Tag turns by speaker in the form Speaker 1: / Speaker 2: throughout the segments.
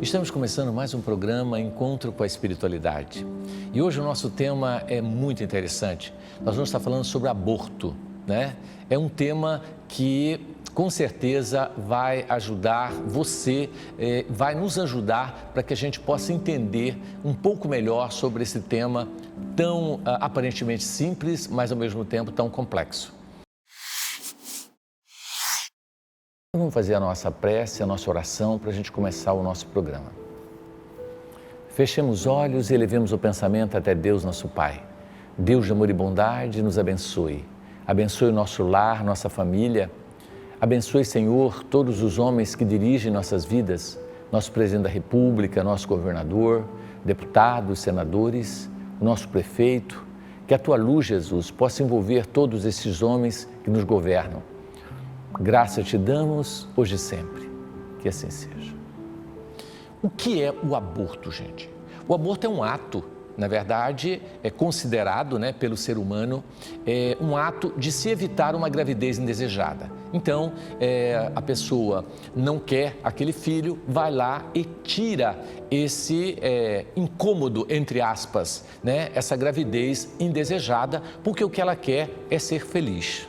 Speaker 1: Estamos começando mais um programa Encontro com a Espiritualidade. E hoje o nosso tema é muito interessante. Nós vamos estar falando sobre aborto, né? É um tema que com certeza vai ajudar você, vai nos ajudar para que a gente possa entender um pouco melhor sobre esse tema tão aparentemente simples, mas ao mesmo tempo tão complexo. Vamos fazer a nossa prece, a nossa oração para a gente começar o nosso programa. Fechemos os olhos e elevemos o pensamento até Deus, nosso Pai. Deus de amor e bondade, nos abençoe. Abençoe o nosso lar, nossa família. Abençoe, Senhor, todos os homens que dirigem nossas vidas, nosso presidente da República, nosso governador, deputados, senadores, o nosso prefeito. Que a Tua luz, Jesus, possa envolver todos esses homens que nos governam. Graça te damos hoje e sempre, que assim seja. O que é o aborto, gente? O aborto é um ato, na verdade, é considerado, pelo ser humano, um ato de se evitar uma gravidez indesejada. Então, a pessoa não quer aquele filho, vai lá e tira esse incômodo, entre aspas, essa gravidez indesejada, porque o que ela quer é ser feliz.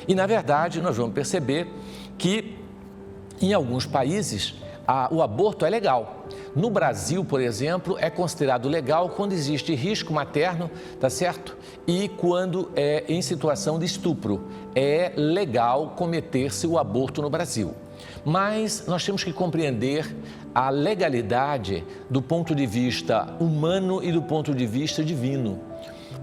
Speaker 1: E, na verdade, nós vamos perceber que, em alguns países, o aborto é legal. No Brasil, por exemplo, é considerado legal quando existe risco materno, tá certo? E quando é em situação de estupro. É legal cometer-se o aborto no Brasil. Mas nós temos que compreender a legalidade do ponto de vista humano e do ponto de vista divino.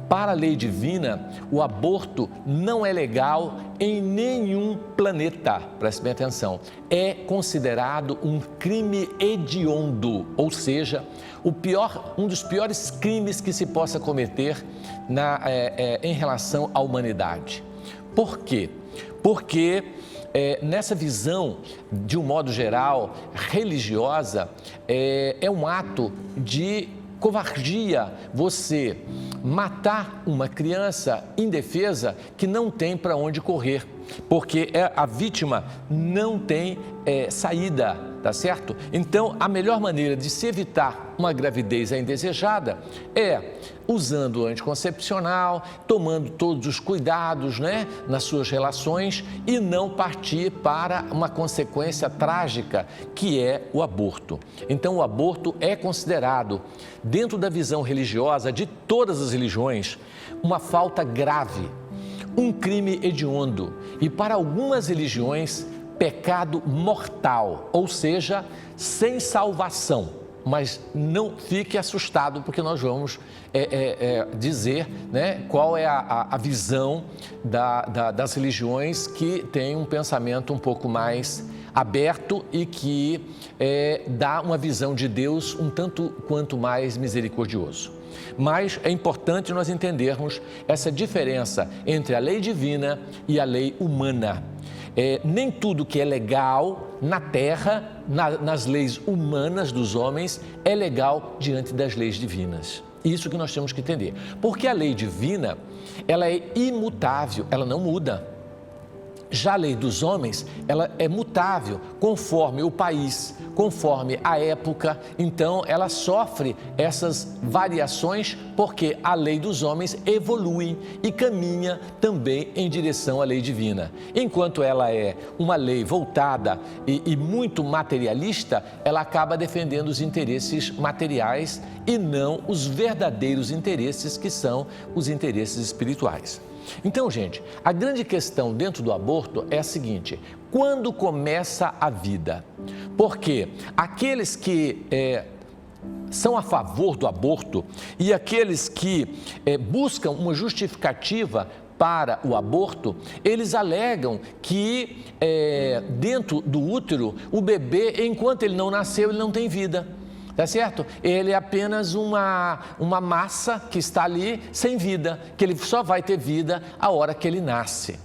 Speaker 1: Para a lei divina, o aborto não é legal em nenhum planeta, preste bem atenção, é considerado um crime hediondo, ou seja, um dos piores crimes que se possa cometer em relação à humanidade. Por quê? Porque nessa visão, de um modo geral, religiosa, é um ato de covardia você matar uma criança indefesa que não tem para onde correr, porque a vítima não tem saída, tá certo? Então, a melhor maneira de se evitar uma gravidez indesejada é usando o anticoncepcional, tomando todos os cuidados, nas suas relações e não partir para uma consequência trágica, que é o aborto. Então, o aborto é considerado, dentro da visão religiosa de todas as religiões, uma falta grave, um crime hediondo e, para algumas religiões, pecado mortal, ou seja, sem salvação. Mas não fique assustado, porque nós vamos dizer qual é a visão das religiões que tem um pensamento um pouco mais aberto e que dá uma visão de Deus um tanto quanto mais misericordioso. Mas é importante nós entendermos essa diferença entre a lei divina e a lei humana. Nem tudo que é legal na terra, nas leis humanas dos homens, é legal diante das leis divinas. Isso que nós temos que entender. Porque a lei divina, ela é imutável, ela não muda. Já a lei dos homens, ela é mutável, conforme o país, conforme a época. Então, ela sofre essas variações porque a lei dos homens evolui e caminha também em direção à lei divina. Enquanto ela é uma lei voltada e muito materialista, ela acaba defendendo os interesses materiais e não os verdadeiros interesses, que são os interesses espirituais. Então, gente, a grande questão dentro do aborto é a seguinte: quando começa a vida? Porque aqueles que são a favor do aborto e aqueles que buscam uma justificativa para o aborto, eles alegam que dentro do útero, o bebê, enquanto ele não nasceu, ele não tem vida. Tá certo? Ele é apenas uma massa que está ali sem vida, que ele só vai ter vida a hora que ele nasce.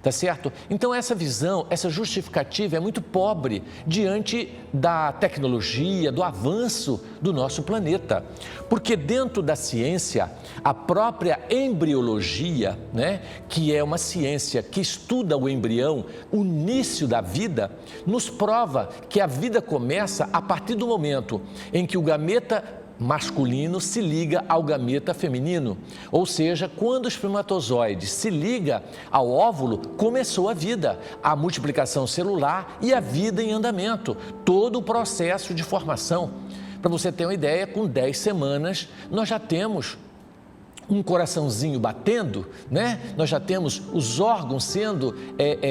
Speaker 1: tá certo? Então essa visão, essa justificativa é muito pobre diante da tecnologia, do avanço do nosso planeta. Porque dentro da ciência, a própria embriologia, né, que é uma ciência que estuda o embrião, o início da vida, nos prova que a vida começa a partir do momento em que o gameta masculino se liga ao gameta feminino, ou seja, quando o espermatozoide se liga ao óvulo, começou a vida, a multiplicação celular e a vida em andamento, todo o processo de formação. Para você ter uma ideia, com 10 semanas nós já temos um coraçãozinho batendo, né? Nós já temos os órgãos sendo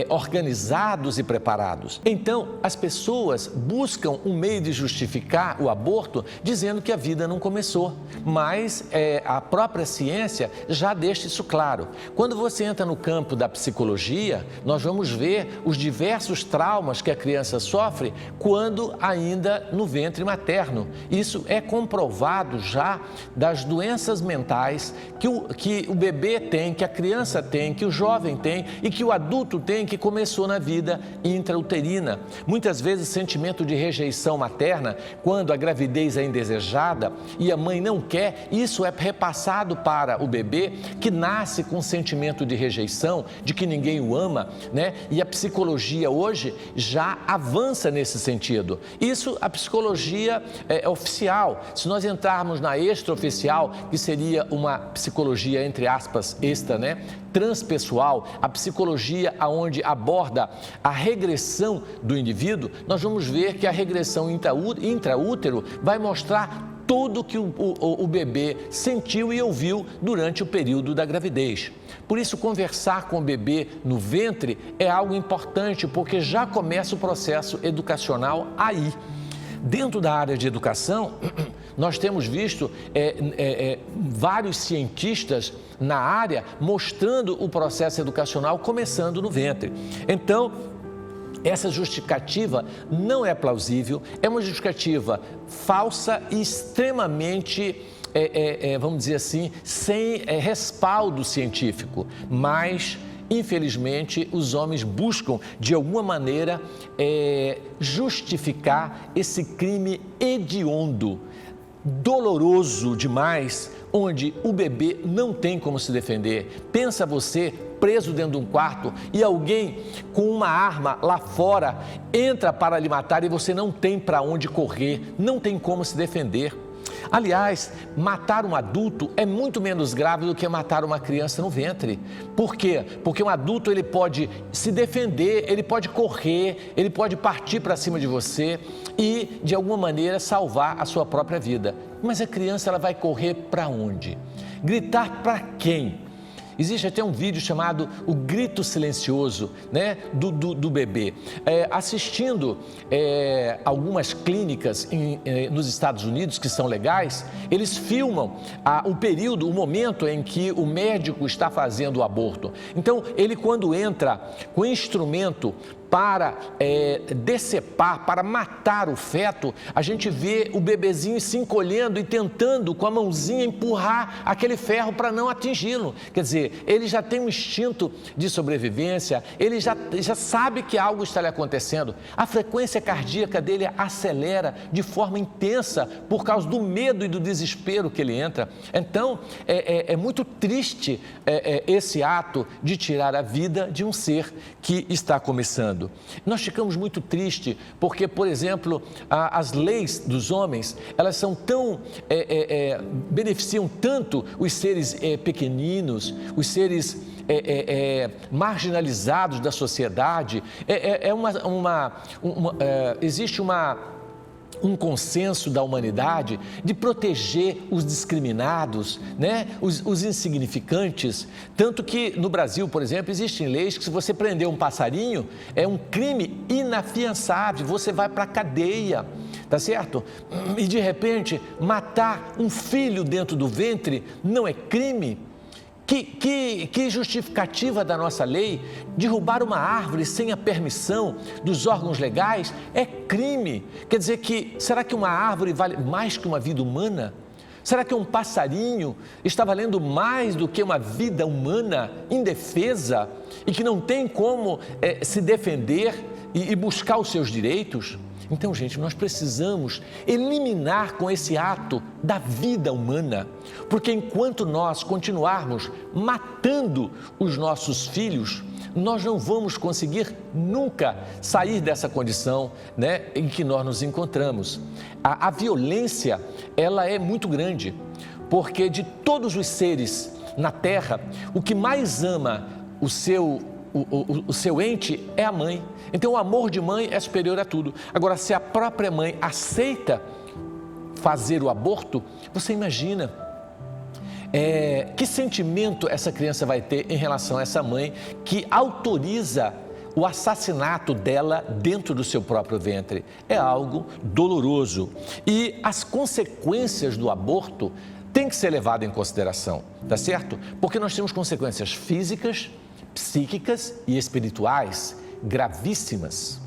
Speaker 1: organizados e preparados. Então, as pessoas buscam um meio de justificar o aborto dizendo que a vida não começou, mas a própria ciência já deixa isso claro. Quando você entra no campo da psicologia, nós vamos ver os diversos traumas que a criança sofre quando ainda no ventre materno. Isso é comprovado já das doenças mentais que o bebê tem, que a criança tem, que o jovem tem e que o adulto tem, que começou na vida intrauterina. Muitas vezes sentimento de rejeição materna, quando a gravidez é indesejada e a mãe não quer, isso é repassado para o bebê que nasce com sentimento de rejeição, de que ninguém o ama, né? E a psicologia hoje já avança nesse sentido. Isso a psicologia oficial. Se nós entrarmos na extraoficial, que seria uma psicologia, entre aspas, extra, né? Transpessoal, a psicologia onde aborda a regressão do indivíduo, nós vamos ver que a regressão intraútero vai mostrar tudo que o bebê sentiu e ouviu durante o período da gravidez. Por isso, conversar com o bebê no ventre é algo importante, porque já começa o processo educacional aí. Dentro da área de educação, nós temos visto vários cientistas na área mostrando o processo educacional começando no ventre. Então, essa justificativa não é plausível, é uma justificativa falsa e extremamente, vamos dizer assim, sem respaldo científico, mas infelizmente, os homens buscam, de alguma maneira, justificar esse crime hediondo, doloroso demais, onde o bebê não tem como se defender. Pensa você preso dentro de um quarto e alguém com uma arma lá fora entra para lhe matar e você não tem para onde correr, não tem como se defender. Aliás, matar um adulto é muito menos grave do que matar uma criança no ventre. Por quê? Porque um adulto ele pode se defender, ele pode correr, ele pode partir para cima de você e, de alguma maneira, salvar a sua própria vida. Mas a criança ela vai correr para onde? Gritar para quem? Existe até um vídeo chamado O Grito Silencioso, né, do bebê. Assistindo algumas clínicas nos Estados Unidos, que são legais, eles filmam o período, o momento em que o médico está fazendo o aborto. Então, ele quando entra com o instrumento para decepar, para matar o feto, a gente vê o bebezinho se encolhendo e tentando com a mãozinha empurrar aquele ferro para não atingi-lo. Quer dizer, ele já tem um instinto de sobrevivência, ele já sabe que algo está lhe acontecendo. A frequência cardíaca dele acelera de forma intensa por causa do medo e do desespero que ele entra. Então, é muito triste esse ato de tirar a vida de um ser que está começando. Nós ficamos muito tristes porque, por exemplo, as leis dos homens, elas são tão, beneficiam tanto os seres pequeninos, os seres marginalizados da sociedade. Existe um consenso da humanidade de proteger os discriminados, né? os insignificantes, tanto que no Brasil, por exemplo, existem leis que se você prender um passarinho, é um crime inafiançável, você vai para a cadeia, tá certo? E de repente, matar um filho dentro do ventre não é crime? Que justificativa da nossa lei? Derrubar uma árvore sem a permissão dos órgãos legais é crime. Quer dizer que, será que uma árvore vale mais que uma vida humana? Será que um passarinho está valendo mais do que uma vida humana indefesa e que não tem como se defender e buscar os seus direitos? Então, gente, nós precisamos eliminar com esse ato da vida humana, porque enquanto nós continuarmos matando os nossos filhos, nós não vamos conseguir nunca sair dessa condição, né, em que nós nos encontramos. A violência, ela é muito grande, porque de todos os seres na Terra, o que mais ama o seu ente é a mãe. Então o amor de mãe é superior a tudo. Agora, se a própria mãe aceita fazer o aborto, você imagina que sentimento essa criança vai ter em relação a essa mãe que autoriza o assassinato dela dentro do seu próprio ventre. É algo doloroso. E as consequências do aborto têm que ser levadas em consideração, tá certo? Porque nós temos consequências físicas, psíquicas e espirituais gravíssimas.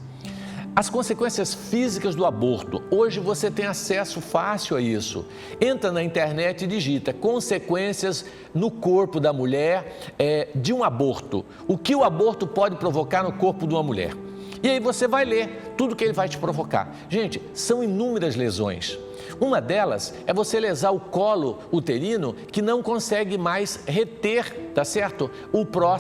Speaker 1: As consequências físicas do aborto, hoje você tem acesso fácil a isso. Entra na internet e digita consequências no corpo da mulher de um aborto. O que o aborto pode provocar no corpo de uma mulher? E aí você vai ler tudo que ele vai te provocar. Gente, são inúmeras lesões. Uma delas é você lesar o colo uterino que não consegue mais reter, tá certo?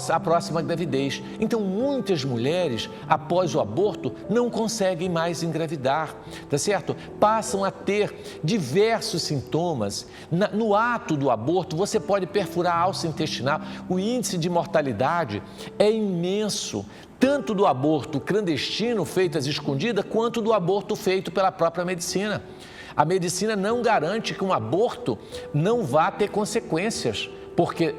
Speaker 1: A próxima gravidez. Então, muitas mulheres, após o aborto, não conseguem mais engravidar, tá certo? Passam a ter diversos sintomas. No ato do aborto, você pode perfurar a alça intestinal. O índice de mortalidade é imenso, tanto do aborto clandestino feito às escondidas, quanto do aborto feito pela própria medicina. A medicina não garante que um aborto não vá ter consequências, porque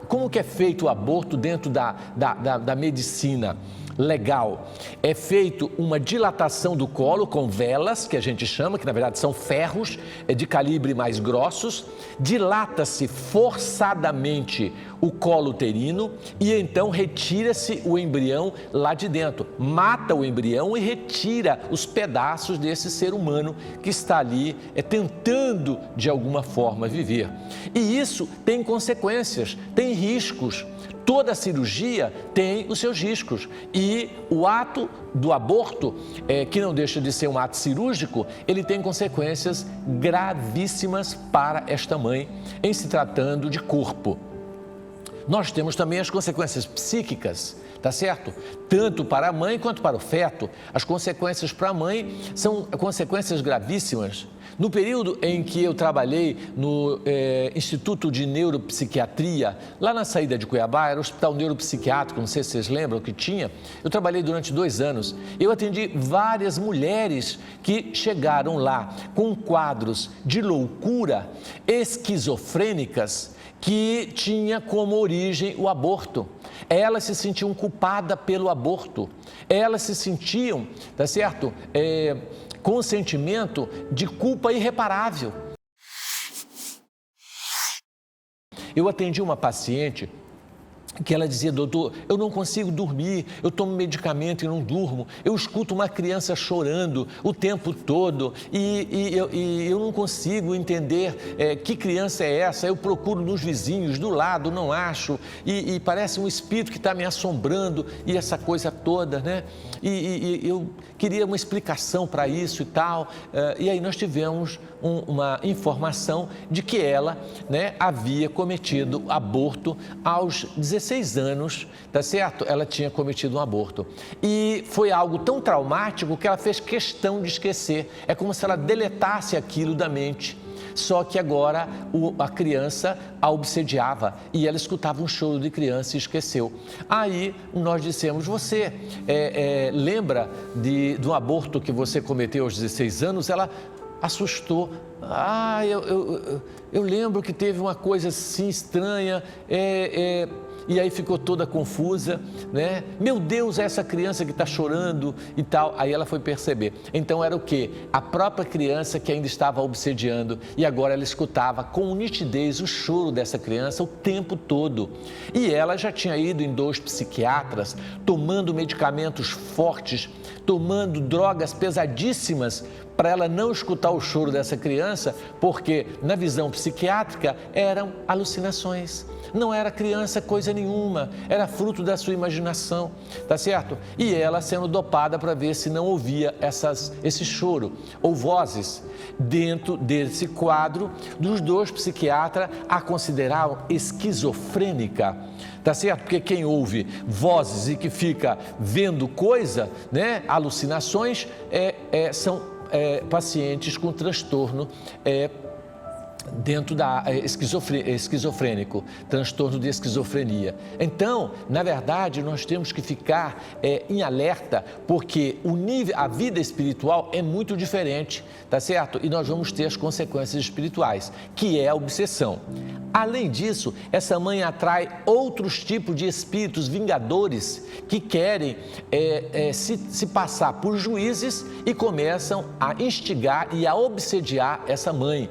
Speaker 1: como que é feito o aborto dentro da medicina legal? É feito uma dilatação do colo com velas, que a gente chama, que na verdade são ferros de calibre mais grossos, dilata-se forçadamente o colo uterino e então retira-se o embrião lá de dentro, mata o embrião e retira os pedaços desse ser humano que está ali tentando de alguma forma viver. E isso tem consequências, tem riscos. Toda cirurgia tem os seus riscos e o ato do aborto, que não deixa de ser um ato cirúrgico, ele tem consequências gravíssimas para esta mãe em se tratando de corpo. Nós temos também as consequências psíquicas, tá certo? Tanto para a mãe quanto para o feto. As consequências para a mãe são consequências gravíssimas. No período em que eu trabalhei no Instituto de Neuropsiquiatria, lá na saída de Cuiabá, era o Hospital Neuropsiquiátrico, não sei se vocês lembram que tinha, eu trabalhei durante 2 anos. Eu atendi várias mulheres que chegaram lá com quadros de loucura, esquizofrênicas, que tinha como origem o aborto. Elas se sentiam culpadas pelo aborto. Elas se sentiam, tá certo? Com um sentimento de culpa irreparável. Eu atendi uma paciente que ela dizia: doutor, eu não consigo dormir, eu tomo medicamento e não durmo, eu escuto uma criança chorando o tempo todo e eu não consigo entender que criança é essa, eu procuro nos vizinhos, do lado, não acho, e parece um espírito que está me assombrando e essa coisa toda, né? E eu queria uma explicação para isso e tal, e aí nós tivemos uma informação de que ela, né, havia cometido aborto aos 16 anos, tá certo? Ela tinha cometido um aborto. E foi algo tão traumático que ela fez questão de esquecer. É como se ela deletasse aquilo da mente. Só que agora a criança a obsediava e ela escutava um choro de criança e esqueceu. Aí nós dissemos: você lembra do aborto que você cometeu aos 16 anos? Ela assustou. Eu lembro que teve uma coisa assim estranha, e aí ficou toda confusa, né? Meu Deus, é essa criança que está chorando e tal. Aí ela foi perceber. Então era o quê? A própria criança que ainda estava obsediando e agora ela escutava com nitidez o choro dessa criança o tempo todo. E ela já tinha ido em 2 psiquiatras, tomando medicamentos fortes, tomando drogas pesadíssimas para ela não escutar o choro dessa criança, porque na visão psiquiátrica eram alucinações. Não era criança coisa nenhuma, era fruto da sua imaginação, tá certo? E ela sendo dopada para ver se não ouvia esse choro ou vozes dentro desse quadro dos dois psiquiatras a consideraram esquizofrênica, tá certo? Porque quem ouve vozes e que fica vendo coisa, né, alucinações, são pacientes com transtorno dentro da esquizofrênico, transtorno de esquizofrenia. Então, na verdade, nós temos que ficar em alerta, porque a vida espiritual é muito diferente, tá certo? E nós vamos ter as consequências espirituais, que é a obsessão. Além disso, essa mãe atrai outros tipos de espíritos vingadores que querem se passar por juízes e começam a instigar e a obsediar essa mãe.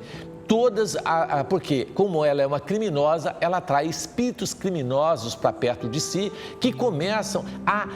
Speaker 1: Porque como ela é uma criminosa, ela atrai espíritos criminosos para perto de si, que começam a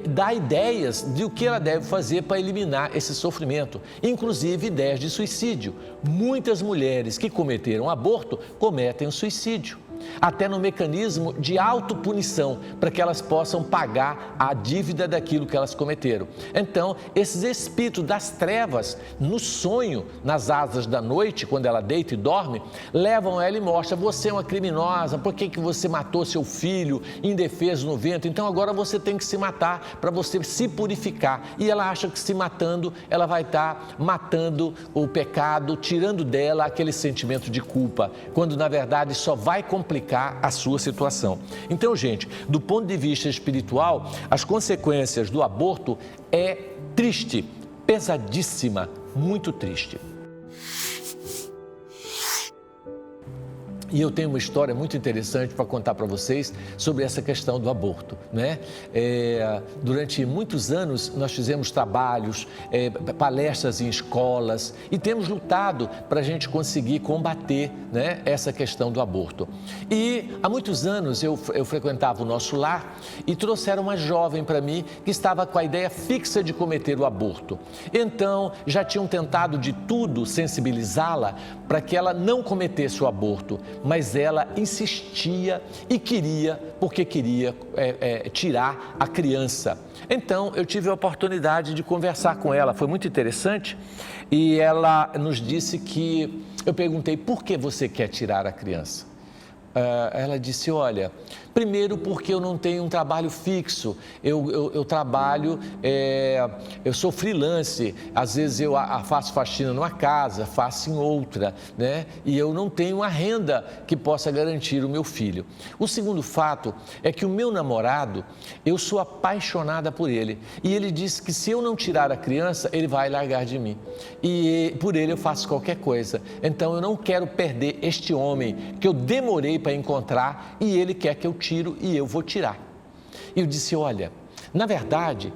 Speaker 1: dar ideias de o que ela deve fazer para eliminar esse sofrimento, inclusive ideias de suicídio. Muitas mulheres que cometeram aborto cometem o suicídio, até no mecanismo de autopunição, para que elas possam pagar a dívida daquilo que elas cometeram. Então, esses espíritos das trevas, no sonho, nas asas da noite, quando ela deita e dorme, levam ela e mostram: você é uma criminosa, por que você matou seu filho indefeso no vento? Então agora você tem que se matar para você se purificar. E ela acha que se matando, ela vai estar matando o pecado, tirando dela aquele sentimento de culpa, quando na verdade só vai complicar a sua situação. Então, gente, do ponto de vista espiritual, as consequências do aborto é triste, pesadíssima, muito triste. E eu tenho uma história muito interessante para contar para vocês sobre essa questão do aborto, né? Durante muitos anos nós fizemos trabalhos, palestras em escolas e temos lutado para a gente conseguir combater, né, essa questão do aborto. E há muitos anos eu frequentava o nosso lar e trouxeram uma jovem para mim que estava com a ideia fixa de cometer o aborto. Então já tinham tentado de tudo sensibilizá-la para que ela não cometesse o aborto, mas ela insistia e queria, porque queria tirar a criança. Então, eu tive a oportunidade de conversar com ela, foi muito interessante, e ela nos disse que, eu perguntei: por que você quer tirar a criança? Ela disse: olha, primeiro porque eu não tenho um trabalho fixo, eu trabalho, eu sou freelance, às vezes eu faço faxina numa casa, faço em outra, né? E eu não tenho uma renda que possa garantir o meu filho. O segundo fato é que o meu namorado, eu sou apaixonada por ele, e ele disse que se eu não tirar a criança, ele vai largar de mim, e por ele eu faço qualquer coisa. Então eu não quero perder este homem que eu demorei para encontrar, e ele quer que eu tiro e eu vou tirar. E eu disse: olha, na verdade,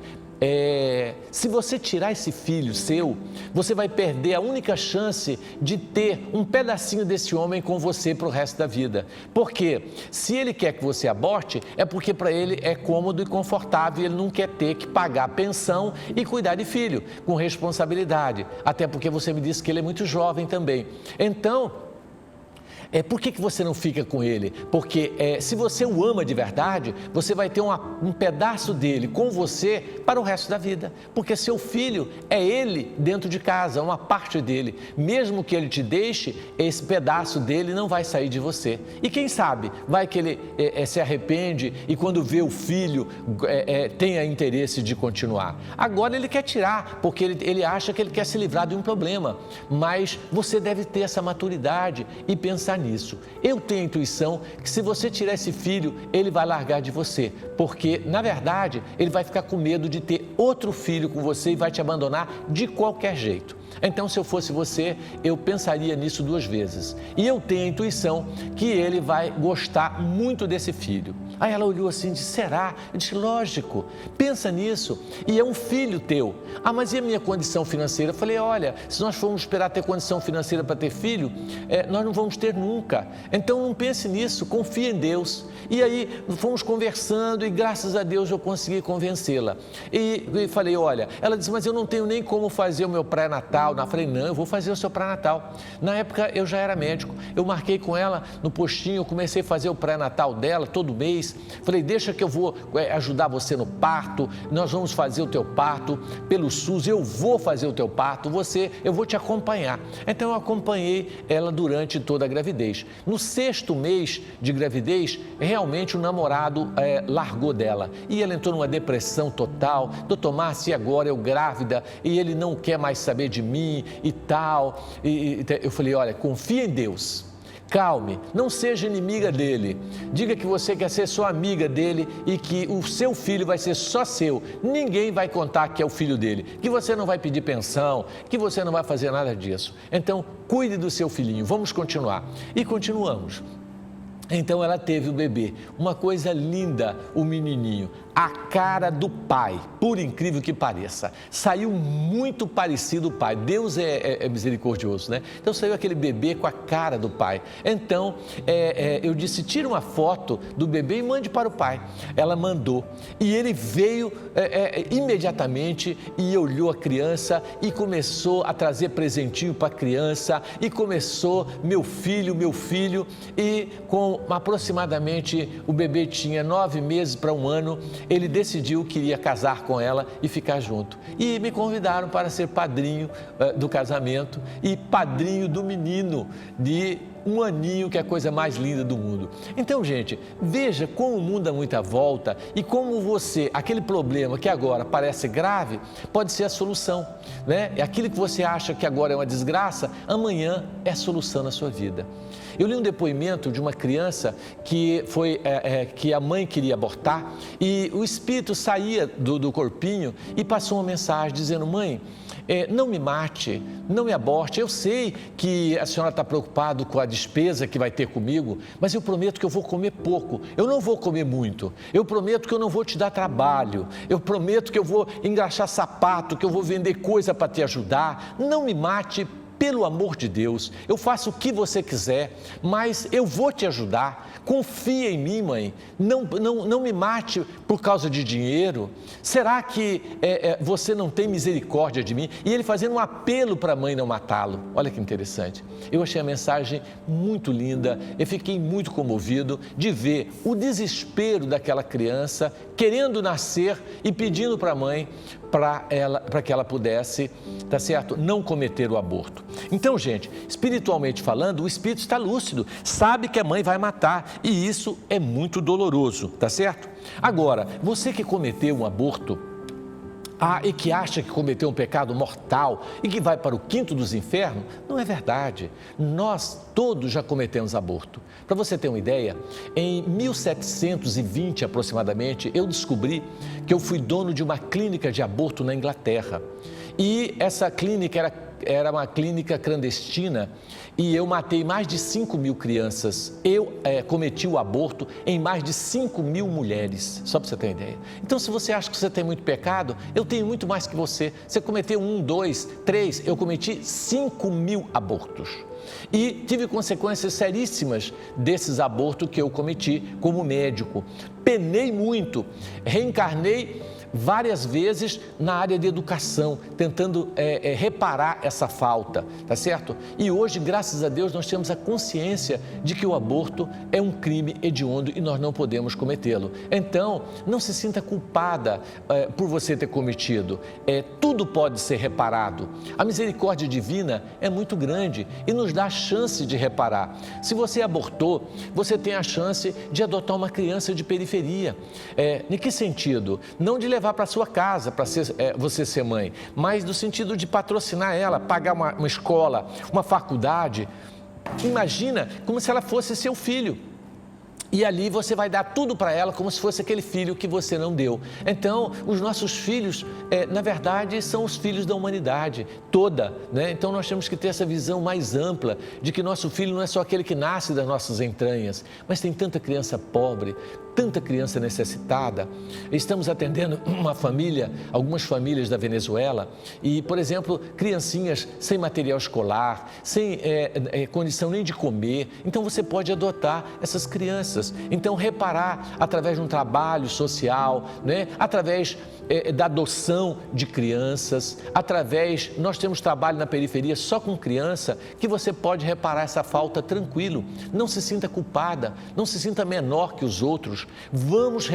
Speaker 1: se você tirar esse filho seu, você vai perder a única chance de ter um pedacinho desse homem com você para o resto da vida. Porque se ele quer que você aborte, é porque para ele é cômodo e confortável, ele não quer ter que pagar pensão e cuidar de filho com responsabilidade, até porque você me disse que ele é muito jovem também. Então, por que você não fica com ele? Porque se você o ama de verdade, você vai ter um pedaço dele com você para o resto da vida. Porque seu filho é ele dentro de casa, uma parte dele. Mesmo que ele te deixe, esse pedaço dele não vai sair de você. E quem sabe, vai que ele se arrepende e quando vê o filho tenha interesse de continuar. Agora ele quer tirar, porque ele acha que ele quer se livrar de um problema. Mas você deve ter essa maturidade e pensar nisso. Eu tenho a intuição que se você tirar esse filho, ele vai largar de você, porque na verdade ele vai ficar com medo de ter outro filho com você e vai te abandonar de qualquer jeito. Então, se eu fosse você, eu pensaria nisso 2 vezes. E eu tenho a intuição que ele vai gostar muito desse filho. Aí ela olhou assim e disse: será? Eu disse: lógico, pensa nisso. E é um filho teu. Mas e a minha condição financeira? Eu falei: olha, se nós formos esperar ter condição financeira para ter filho, nós não vamos ter nunca. Então não pense nisso, confie em Deus. E aí fomos conversando e graças a Deus eu consegui convencê-la. E falei: olha, ela disse: mas eu não tenho nem como fazer o meu pré-natal, pré-natal. Eu falei, não, eu vou fazer o seu pré-natal. Na época eu já era médico, eu marquei com ela no postinho, eu comecei a fazer o pré-natal dela todo mês. Falei, deixa que eu vou ajudar você no parto, nós vamos fazer o teu parto pelo SUS, eu vou fazer o teu parto, eu vou te acompanhar. Então eu acompanhei ela durante toda a gravidez. No 6º mês de gravidez, realmente o namorado largou dela e ela entrou numa depressão total. Doutor Márcio, e agora eu grávida e ele não quer mais saber de mim e tal. Eu falei, olha, confia em Deus. Calme, não seja inimiga dele. Diga que você quer ser só amiga dele e que o seu filho vai ser só seu. Ninguém vai contar que é o filho dele, que você não vai pedir pensão, que você não vai fazer nada disso. Então, cuide do seu filhinho. Vamos continuar. E continuamos. Então ela teve o bebê, uma coisa linda, o menininho, a cara do pai, por incrível que pareça, saiu muito parecido o pai. Deus é misericordioso, né? Então saiu aquele bebê com a cara do pai. Então eu disse, tira uma foto do bebê e mande para o pai. Ela mandou e ele veio imediatamente e olhou a criança e começou a trazer presentinho para a criança e começou, meu filho, e com aproximadamente o bebê tinha 9 meses para 1 ano, ele decidiu que iria casar com ela e ficar junto. E me convidaram para ser padrinho do casamento e padrinho do menino de 1 aninho, que é a coisa mais linda do mundo. Então, gente, veja como o mundo dá muita volta e como aquele problema que agora parece grave, pode ser a solução, né? É aquilo que você acha que agora é uma desgraça, amanhã é a solução na sua vida. Eu li um depoimento de uma criança que a mãe queria abortar e o espírito saía do corpinho e passou uma mensagem dizendo, mãe, não me mate, não me aborte, eu sei que a senhora está preocupada com a despesa que vai ter comigo, mas eu prometo que eu vou comer pouco, eu não vou comer muito, eu prometo que eu não vou te dar trabalho, eu prometo que eu vou engraxar sapato, que eu vou vender coisa para te ajudar, não me mate, pelo amor de Deus, eu faço o que você quiser, mas eu vou te ajudar, confia em mim, mãe, não me mate por causa de dinheiro, será que você não tem misericórdia de mim? E ele fazendo um apelo para a mãe não matá-lo, olha que interessante, eu achei a mensagem muito linda, eu fiquei muito comovido de ver o desespero daquela criança, querendo nascer e pedindo para a mãe, para que ela pudesse, tá certo, não cometer o aborto. Então, gente, espiritualmente falando, o espírito está lúcido, sabe que a mãe vai matar e isso é muito doloroso, tá certo? Agora, você que cometeu um aborto, e que acha que cometeu um pecado mortal e que vai para o quinto dos infernos, não é verdade. Nós todos já cometemos aborto. Para você ter uma ideia, em 1720 aproximadamente, eu descobri que eu fui dono de uma clínica de aborto na Inglaterra. E essa clínica era uma clínica clandestina e eu matei mais de 5.000 crianças. Eu cometi o aborto em mais de 5.000 mulheres, só para você ter uma ideia. Então, se você acha que você tem muito pecado, eu tenho muito mais que você. Você cometeu 1, 2, 3, eu cometi 5.000 abortos. E tive consequências seríssimas desses abortos que eu cometi como médico. Penei muito, reencarnei várias vezes na área de educação, tentando reparar essa falta, tá certo? E hoje, graças a Deus, nós temos a consciência de que o aborto é um crime hediondo e nós não podemos cometê-lo. Então, não se sinta culpada por você ter cometido. Tudo pode ser reparado. A misericórdia divina é muito grande e nos dá a chance de reparar. Se você abortou, você tem a chance de adotar uma criança de periferia. Em que sentido? Não de levar para sua casa, para você ser mãe, mas no sentido de patrocinar ela, pagar uma escola, uma faculdade. Imagina como se ela fosse seu filho. E ali você vai dar tudo para ela como se fosse aquele filho que você não deu. Então, os nossos filhos, na verdade, são os filhos da humanidade toda, né? Então, nós temos que ter essa visão mais ampla de que nosso filho não é só aquele que nasce das nossas entranhas, mas tem tanta criança pobre, tanta criança necessitada. Estamos atendendo uma família, algumas famílias da Venezuela e, por exemplo, criancinhas sem material escolar, sem condição nem de comer. Então você pode adotar essas crianças. Então reparar através de um trabalho social, né? Através da adoção de crianças, nós temos trabalho na periferia só com criança, que você pode reparar essa falta tranquilo. Não se sinta culpada, não se sinta menor que os outros. Vamos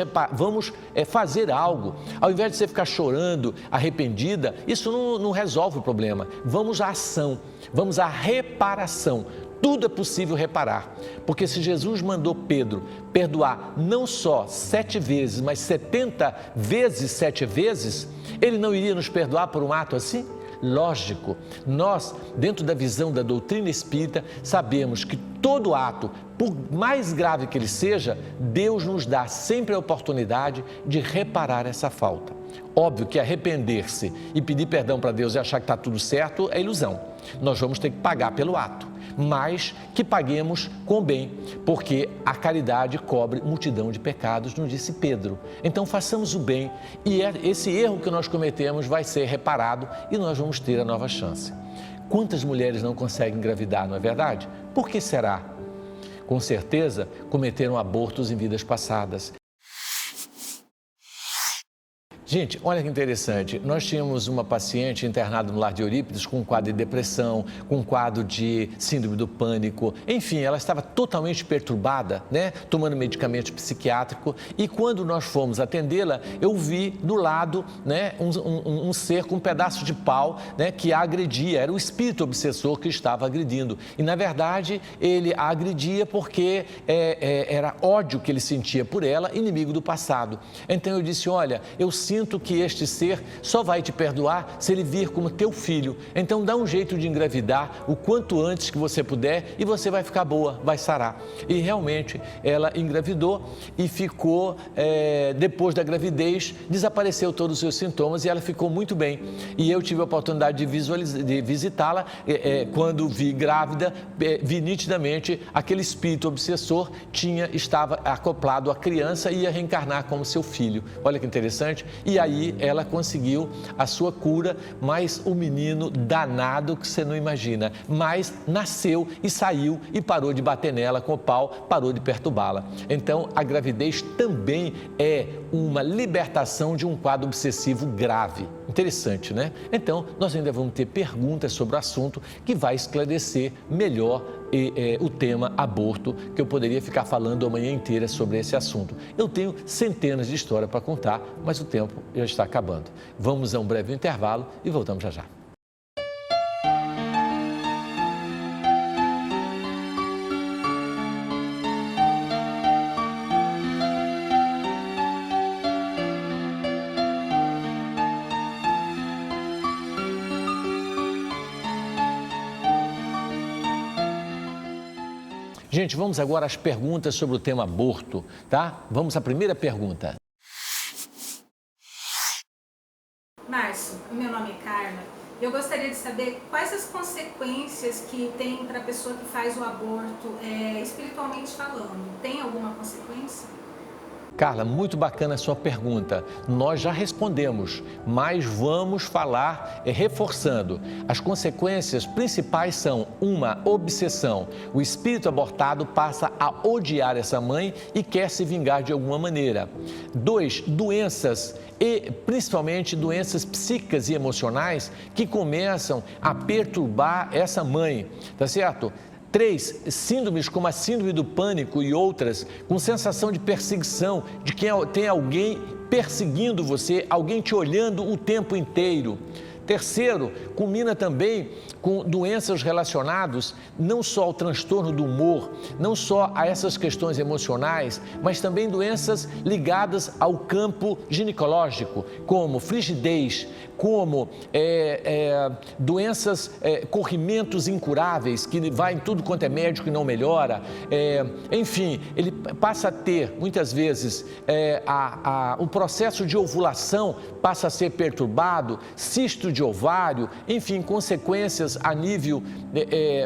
Speaker 1: fazer algo. Ao invés de você ficar chorando, arrependida, isso não resolve o problema. Vamos à ação, vamos à reparação. Tudo é possível reparar, porque se Jesus mandou Pedro perdoar não só 7 vezes, mas 70 vezes 7 vezes, ele não iria nos perdoar por um ato assim? Lógico, nós, dentro da visão da doutrina espírita, sabemos que todo ato, por mais grave que ele seja, Deus nos dá sempre a oportunidade de reparar essa falta. Óbvio que arrepender-se e pedir perdão para Deus e achar que está tudo certo é ilusão. Nós vamos ter que pagar pelo ato, mas que paguemos com bem, porque a caridade cobre multidão de pecados, nos disse Pedro. Então façamos o bem e esse erro que nós cometemos vai ser reparado e nós vamos ter a nova chance. Quantas mulheres não conseguem engravidar, não é verdade? Por que será? Com certeza cometeram abortos em vidas passadas. Gente, olha que interessante, nós tínhamos uma paciente internada no lar de Eurípides com um quadro de depressão, com um quadro de síndrome do pânico, enfim, ela estava totalmente perturbada, né, tomando medicamento psiquiátrico e quando nós fomos atendê-la, eu vi do lado, né, um ser com um pedaço de pau, né, que a agredia, era o espírito obsessor que estava agredindo e na verdade ele a agredia porque era ódio que ele sentia por ela, inimigo do passado. Então eu disse, olha, eu sinto que este ser só vai te perdoar se ele vir como teu filho. Então dá um jeito de engravidar o quanto antes que você puder e você vai ficar boa, vai sarar. E realmente ela engravidou e ficou, depois da gravidez, desapareceu todos os seus sintomas e ela ficou muito bem. E eu tive a oportunidade de visitá-la, quando vi grávida, vi nitidamente aquele espírito obsessor estava acoplado à criança e ia reencarnar como seu filho. Olha que interessante. E aí ela conseguiu a sua cura, mas o menino danado que você não imagina, mas nasceu e saiu e parou de bater nela com o pau, parou de perturbá-la. Então a gravidez também é uma libertação de um quadro obsessivo grave. Interessante, né? Então nós ainda vamos ter perguntas sobre o assunto que vai esclarecer melhor o tema aborto, que eu poderia ficar falando a manhã inteira sobre esse assunto. Eu tenho centenas de histórias para contar, mas o tempo já está acabando. Vamos a um breve intervalo e voltamos já já. Gente, vamos agora às perguntas sobre o tema aborto, tá? Vamos à primeira pergunta.
Speaker 2: Márcio, meu nome é Carla. Eu gostaria de saber quais as consequências que tem para a pessoa que faz o aborto, espiritualmente falando. Tem alguma consequência?
Speaker 1: Carla, muito bacana a sua pergunta. Nós já respondemos, mas vamos falar reforçando. As consequências principais são: uma, obsessão. O espírito abortado passa a odiar essa mãe e quer se vingar de alguma maneira. 2, doenças e principalmente doenças psíquicas e emocionais que começam a perturbar essa mãe, tá certo? 3, síndromes como a síndrome do pânico e outras, com sensação de perseguição, de que tem alguém perseguindo você, alguém te olhando o tempo inteiro. Terceiro, culmina também com doenças relacionadas não só ao transtorno do humor, não só a essas questões emocionais, mas também doenças ligadas ao campo ginecológico, como frigidez, como doenças, corrimentos incuráveis, que vai em tudo quanto é médico e não melhora. Enfim, ele passa a ter, muitas vezes, o processo de ovulação passa a ser perturbado, cisto câncer de ovário, enfim, consequências a nível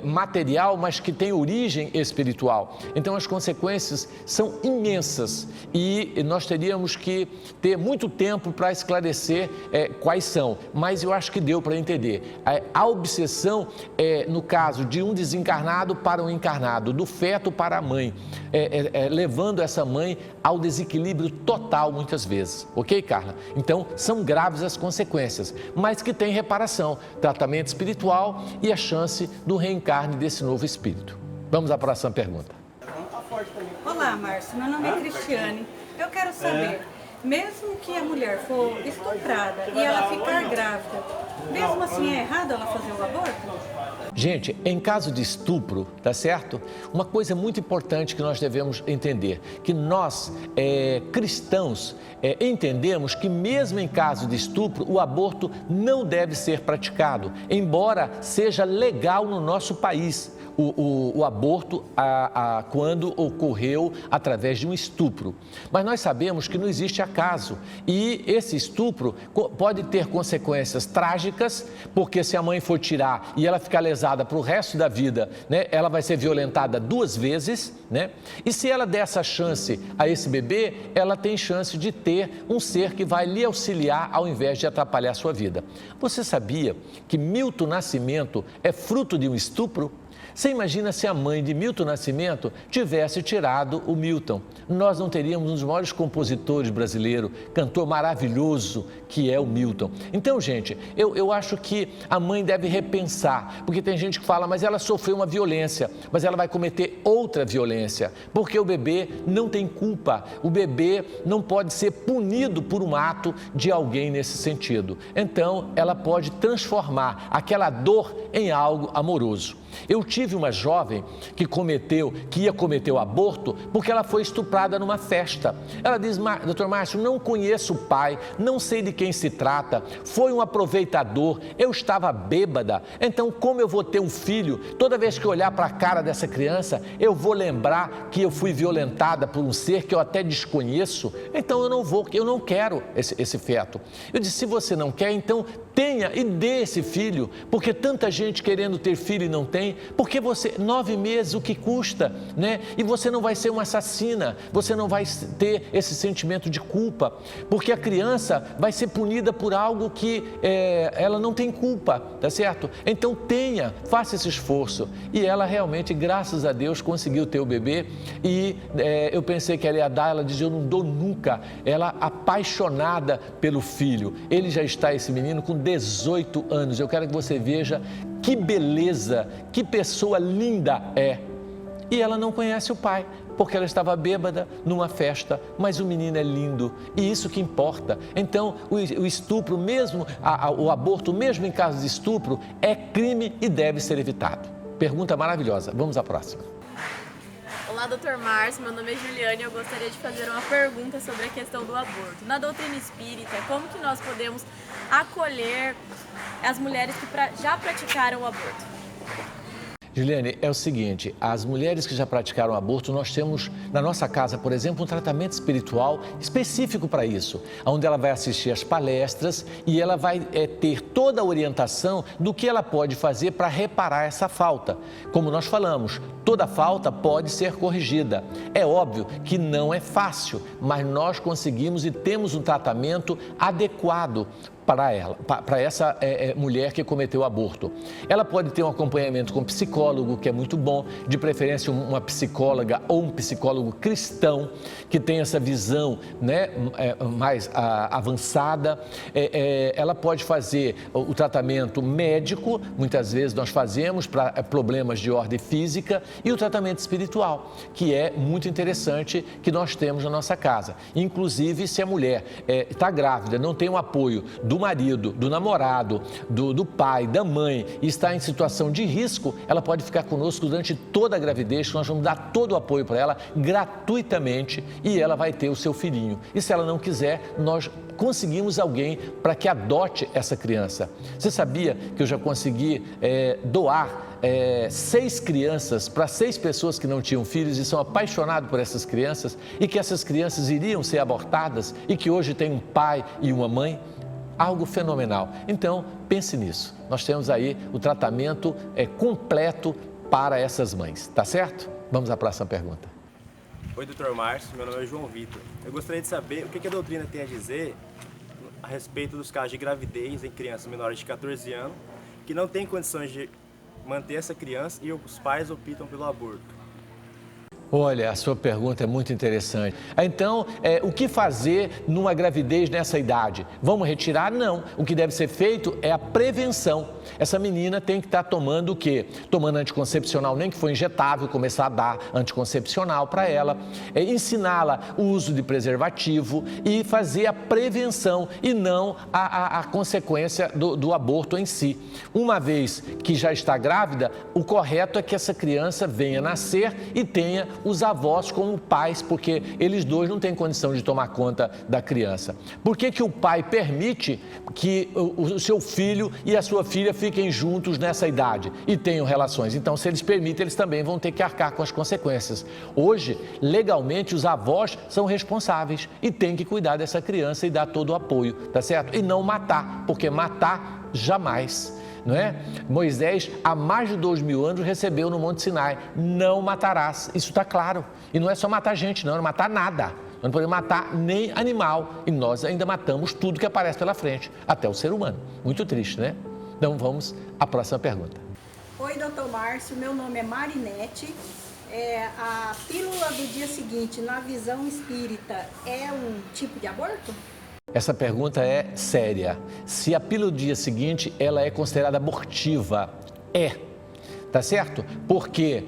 Speaker 1: material, mas que tem origem espiritual. Então, as consequências são imensas e nós teríamos que ter muito tempo para esclarecer quais são, mas eu acho que deu para entender. A obsessão é, no caso de um desencarnado para um encarnado, do feto para a mãe, levando essa mãe ao desequilíbrio total muitas vezes, ok, Carla? Então, são graves as consequências, mas que tem reparação, tratamento espiritual e a chance do reencarne desse novo espírito. Vamos à próxima pergunta.
Speaker 3: Olá, Márcio, meu nome é Cristiane. Eu quero saber, mesmo que a mulher for estuprada e ela ficar grávida, mesmo assim é errado ela fazer o aborto?
Speaker 1: Gente, em caso de estupro, tá certo? Uma coisa muito importante que nós devemos entender, que nós, cristãos, entendemos que mesmo em caso de estupro, o aborto não deve ser praticado, embora seja legal no nosso país. O aborto quando ocorreu através de um estupro. Mas nós sabemos que não existe acaso e esse estupro pode ter consequências trágicas, porque se a mãe for tirar e ela ficar lesada para o resto da vida, né, ela vai ser violentada 2 vezes, né? E se ela der essa chance a esse bebê, ela tem chance de ter um ser que vai lhe auxiliar ao invés de atrapalhar a sua vida. Você sabia que Milton Nascimento é fruto de um estupro? Você imagina se a mãe de Milton Nascimento tivesse tirado o Milton. Nós não teríamos um dos maiores compositores brasileiros, cantor maravilhoso que é o Milton. Então, gente, eu acho que a mãe deve repensar, porque tem gente que fala, mas ela sofreu uma violência, mas ela vai cometer outra violência, porque o bebê não tem culpa, o bebê não pode ser punido por um ato de alguém nesse sentido. Então, ela pode transformar aquela dor em algo amoroso. Eu tive uma jovem que ia cometer o aborto porque ela foi estuprada numa festa. Ela diz, doutor Márcio, não conheço o pai, não sei de quem se trata, foi um aproveitador, eu estava bêbada, então como eu vou ter um filho? Toda vez que eu olhar para a cara dessa criança, eu vou lembrar que eu fui violentada por um ser que eu até desconheço, então eu não quero esse feto. Eu disse, se você não quer, então tenha e dê esse filho, porque tanta gente querendo ter filho e não tem, porque 9 meses o que custa, né? E você não vai ser uma assassina, você não vai ter esse sentimento de culpa, porque a criança vai ser punida por algo que ela não tem culpa, tá certo? Então faça esse esforço. E ela realmente, graças a Deus, conseguiu ter o bebê e eu pensei que ela ia dar, ela dizia, eu não dou nunca. Ela apaixonada pelo filho, ele já está, esse menino, com 18 anos, eu quero que você veja que beleza, que pessoa linda é. E ela não conhece o pai, porque ela estava bêbada numa festa, mas o menino é lindo e isso que importa. Então, o estupro, mesmo o aborto, mesmo em caso de estupro, é crime e deve ser evitado. Pergunta maravilhosa. Vamos à próxima.
Speaker 4: Olá, doutor Márcio, meu nome é Juliane e eu gostaria de fazer uma pergunta sobre a questão do aborto. Na doutrina espírita, como que nós podemos acolher as mulheres que já praticaram o aborto?
Speaker 1: Juliane, é o seguinte, as mulheres que já praticaram aborto, nós temos na nossa casa, por exemplo, um tratamento espiritual específico para isso, onde ela vai assistir às palestras e ela vai ter toda a orientação do que ela pode fazer para reparar essa falta. Como nós falamos, toda falta pode ser corrigida. É óbvio que não é fácil, mas nós conseguimos e temos um tratamento adequado para essa mulher que cometeu o aborto. Ela pode ter um acompanhamento com psicólogo, que é muito bom, de preferência uma psicóloga ou um psicólogo cristão, que tem essa visão, né, mais avançada. Ela pode fazer o tratamento médico, muitas vezes nós fazemos para problemas de ordem física, e o tratamento espiritual, que é muito interessante, que nós temos na nossa casa. Inclusive, se a mulher está grávida, não tem um apoio do marido, do namorado, do pai, da mãe e está em situação de risco, ela pode ficar conosco durante toda a gravidez, que nós vamos dar todo o apoio para ela gratuitamente e ela vai ter o seu filhinho. E se ela não quiser, nós conseguimos alguém para que adote essa criança. Você sabia que eu já consegui doar 6 crianças para 6 pessoas que não tinham filhos e são apaixonados por essas crianças e que essas crianças iriam ser abortadas e que hoje tem um pai e uma mãe? algo fenomenal. Então, pense nisso. Nós temos aí o tratamento completo para essas mães, tá certo? Vamos à próxima pergunta.
Speaker 5: Oi, Dr. Márcio, meu nome é João Vitor. Eu gostaria de saber o que a doutrina tem a dizer a respeito dos casos de gravidez em crianças menores de 14 anos que não têm condições de manter essa criança e os pais optam pelo aborto.
Speaker 1: Olha, a sua pergunta é muito interessante. Então, o que fazer numa gravidez nessa idade? Vamos retirar? Não. O que deve ser feito é a prevenção. Essa menina tem que estar tomando o quê? Tomando anticoncepcional, nem que for injetável, começar a dar anticoncepcional para ela, ensiná-la o uso de preservativo e fazer a prevenção e não a consequência do aborto em si. Uma vez que já está grávida, o correto é que essa criança venha nascer e tenha os avós como pais, porque eles dois não têm condição de tomar conta da criança. Por que o pai permite que o seu filho e a sua filha fiquem juntos nessa idade e tenham relações? Então, se eles permitem, eles também vão ter que arcar com as consequências. Hoje, legalmente, os avós são responsáveis e têm que cuidar dessa criança e dar todo o apoio, tá certo? E não matar, porque matar jamais. Não é? Moisés, há mais de 2000 anos, recebeu no Monte Sinai: não matarás. Isso está claro. E não é só matar gente, não é matar nada. Não podemos matar nem animal. E nós ainda matamos tudo que aparece pela frente, até o ser humano. Muito triste, né? Então vamos à próxima pergunta.
Speaker 6: Oi, doutor Márcio, meu nome é Marinete. A pílula do dia seguinte, na visão espírita, é um tipo de aborto?
Speaker 1: Essa pergunta é séria. Se a pílula do dia seguinte, ela é considerada abortiva? Tá certo? Porque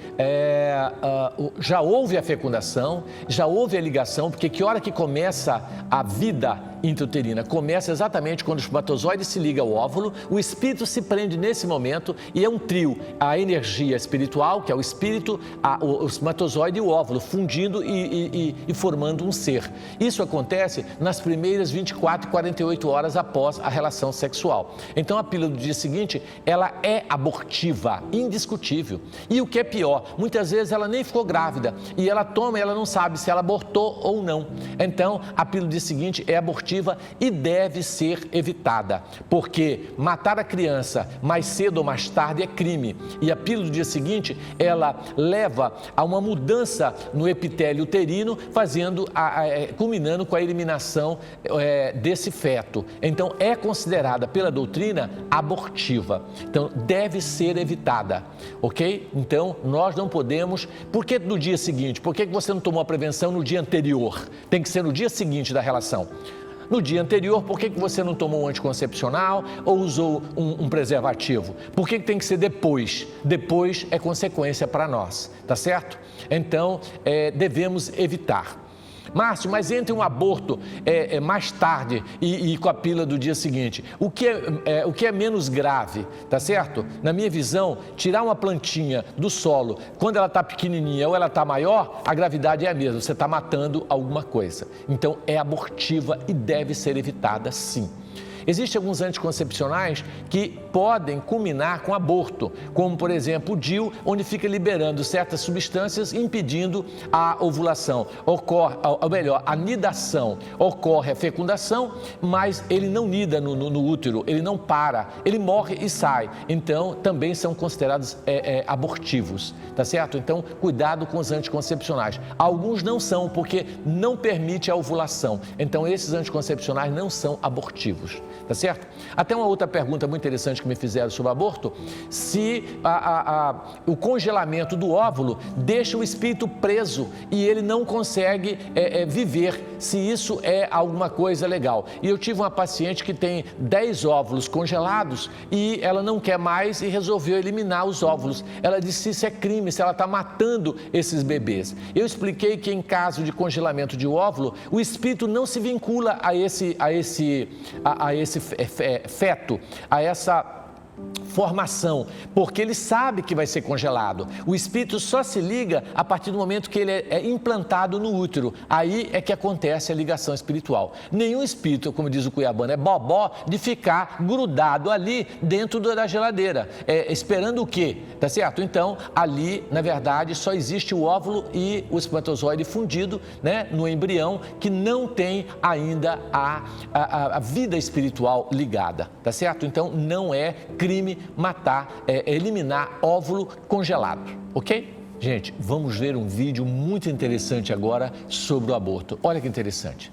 Speaker 1: já houve a fecundação, já houve a ligação, porque que hora que começa a vida intrauterina? Começa exatamente quando o espermatozoide se liga ao óvulo, o espírito se prende nesse momento e é um trio, a energia espiritual, que é o espírito, o espermatozoide e o óvulo, fundindo e formando um ser. Isso acontece nas primeiras 24 e 48 horas após a relação sexual. Então a pílula do dia seguinte, ela é abortiva, indiscutível. E o que é pior, muitas vezes ela nem ficou grávida e ela toma e ela não sabe se ela abortou ou não. Então a pílula do dia seguinte é abortiva e deve ser evitada, porque matar a criança mais cedo ou mais tarde é crime. E a pílula do dia seguinte, ela leva a uma mudança no epitélio uterino, culminando com a eliminação desse feto. Então é considerada pela doutrina abortiva. Então deve ser evitada, ok? Então nós não podemos. Por que no dia seguinte? Por que você não tomou a prevenção no dia anterior? Tem que ser no dia seguinte da relação. No dia anterior, por que você não tomou um anticoncepcional ou usou um preservativo? Por que tem que ser depois? Depois é consequência para nós, tá certo? Então, devemos evitar. Márcio, mas entre um aborto mais tarde e com a pílula do dia seguinte, o que é menos grave, tá certo? Na minha visão, tirar uma plantinha do solo, quando ela está pequenininha ou ela está maior, a gravidade é a mesma, você está matando alguma coisa. Então, é abortiva e deve ser evitada, sim. Existem alguns anticoncepcionais que podem culminar com aborto, como, por exemplo, o DIU, onde fica liberando certas substâncias impedindo a ovulação. A nidação. Ocorre a fecundação, mas ele não nida no útero, ele não para, ele morre e sai. Então, também são considerados abortivos, tá certo? Então, cuidado com os anticoncepcionais. Alguns não são, porque não permite a ovulação. Então, esses anticoncepcionais não são abortivos. Tá certo? Até uma outra pergunta muito interessante que me fizeram sobre aborto: se o congelamento do óvulo deixa o espírito preso e ele não consegue viver, se isso é alguma coisa legal. E eu tive uma paciente que tem 10 óvulos congelados e ela não quer mais e resolveu eliminar os óvulos. Ela disse que isso é crime, se ela está matando esses bebês. Eu expliquei que em caso de congelamento de óvulo, o espírito não se vincula a esse feto, a essa formação, porque ele sabe que vai ser congelado. O espírito só se liga a partir do momento que ele é implantado no útero. Aí é que acontece a ligação espiritual. Nenhum espírito, como diz o cuiabano, é bobó de ficar grudado ali dentro da geladeira, esperando o quê? Tá certo? Então, ali, na verdade, só existe o óvulo e o espermatozoide fundido, né, no embrião, que não tem ainda a vida espiritual ligada, tá certo? Então, não é crime matar, eliminar óvulo congelado, ok? Gente, vamos ver um vídeo muito interessante agora sobre o aborto. Olha que interessante.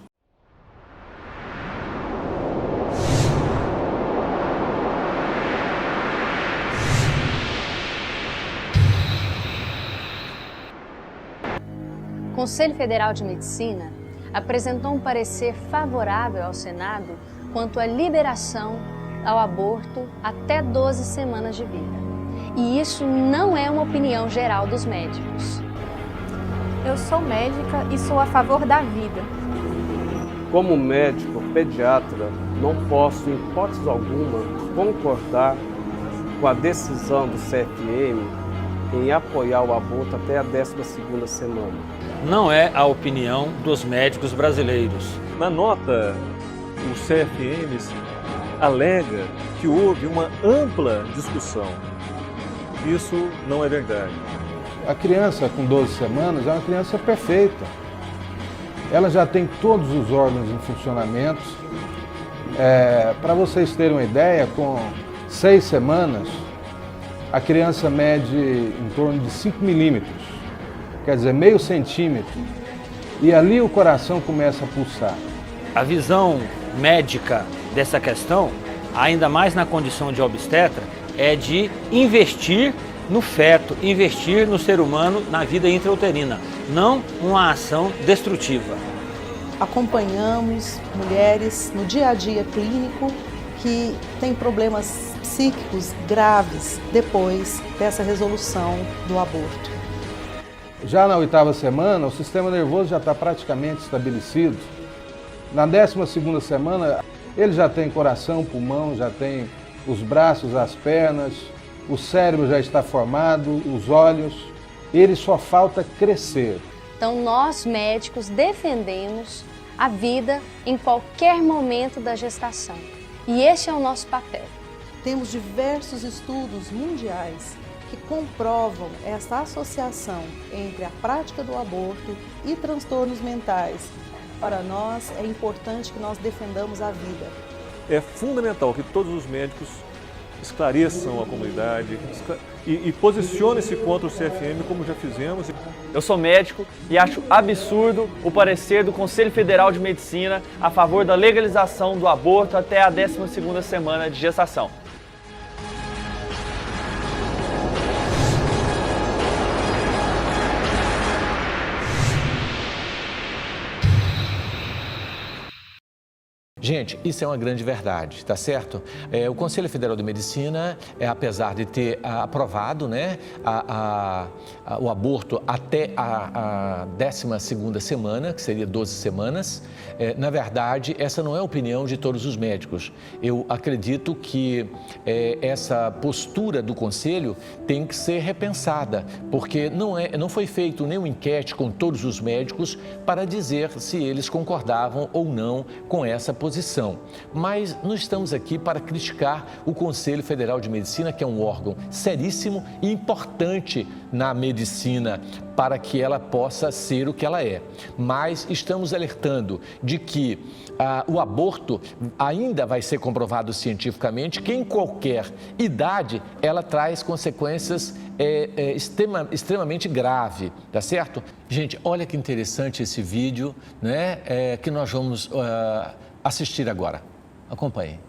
Speaker 7: O Conselho Federal de Medicina apresentou um parecer favorável ao Senado quanto à liberação ao aborto até 12 semanas de vida. E isso não é uma opinião geral dos médicos.
Speaker 8: Eu sou médica e sou a favor da vida.
Speaker 9: Como médico pediatra, não posso, em hipótese alguma, concordar com a decisão do CFM em apoiar o aborto até a 12ª semana.
Speaker 10: Não é a opinião dos médicos brasileiros.
Speaker 11: Na nota, o CFM alega que houve uma ampla discussão. Isso não é verdade.
Speaker 12: A criança com 12 semanas é uma criança perfeita. Ela já tem todos os órgãos em funcionamento. Para vocês terem uma ideia, com 6 semanas, a criança mede em torno de 5 milímetros, quer dizer, meio centímetro. E ali o coração começa a pulsar.
Speaker 10: A visão médica dessa questão, ainda mais na condição de obstetra, é de investir no feto, investir no ser humano, na vida intrauterina, não uma ação destrutiva.
Speaker 13: Acompanhamos mulheres no dia a dia clínico que têm problemas psíquicos graves depois dessa resolução do aborto.
Speaker 12: Já na 8ª semana, o sistema nervoso já está praticamente estabelecido. Na 12ª semana, ele já tem coração, pulmão, já tem os braços, as pernas, o cérebro já está formado, os olhos. Ele só falta crescer.
Speaker 7: Então, nós médicos defendemos a vida em qualquer momento da gestação. E esse é o nosso papel.
Speaker 13: Temos diversos estudos mundiais que comprovam essa associação entre a prática do aborto e transtornos mentais. Para nós, é importante que nós defendamos a vida.
Speaker 11: É fundamental que todos os médicos esclareçam a comunidade e posicionem-se contra o CFM, como já fizemos.
Speaker 14: Eu sou médico e acho absurdo o parecer do Conselho Federal de Medicina a favor da legalização do aborto até a 12ª semana de gestação.
Speaker 1: Gente, isso é uma grande verdade, tá certo? O Conselho Federal de Medicina, apesar de ter aprovado, né, o aborto até a 12ª semana, que seria 12 semanas, na verdade, essa não é a opinião de todos os médicos. Eu acredito que essa postura do Conselho tem que ser repensada, porque não foi feito nenhuma enquete com todos os médicos para dizer se eles concordavam ou não com essa posição. Mas nós estamos aqui para criticar o Conselho Federal de Medicina, que é um órgão seríssimo e importante na medicina para que ela possa ser o que ela é. Mas estamos alertando de que o aborto ainda vai ser comprovado cientificamente que em qualquer idade ela traz consequências extremamente graves, tá certo? Gente, olha que interessante esse vídeo, né, que nós vamos assistir agora. Acompanhem.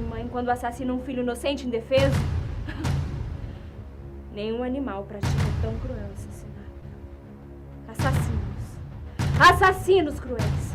Speaker 15: de mãe quando assassina um filho inocente e indefeso? Nenhum animal pratica tão cruel assassinato. Assassinos. Assassinos cruéis.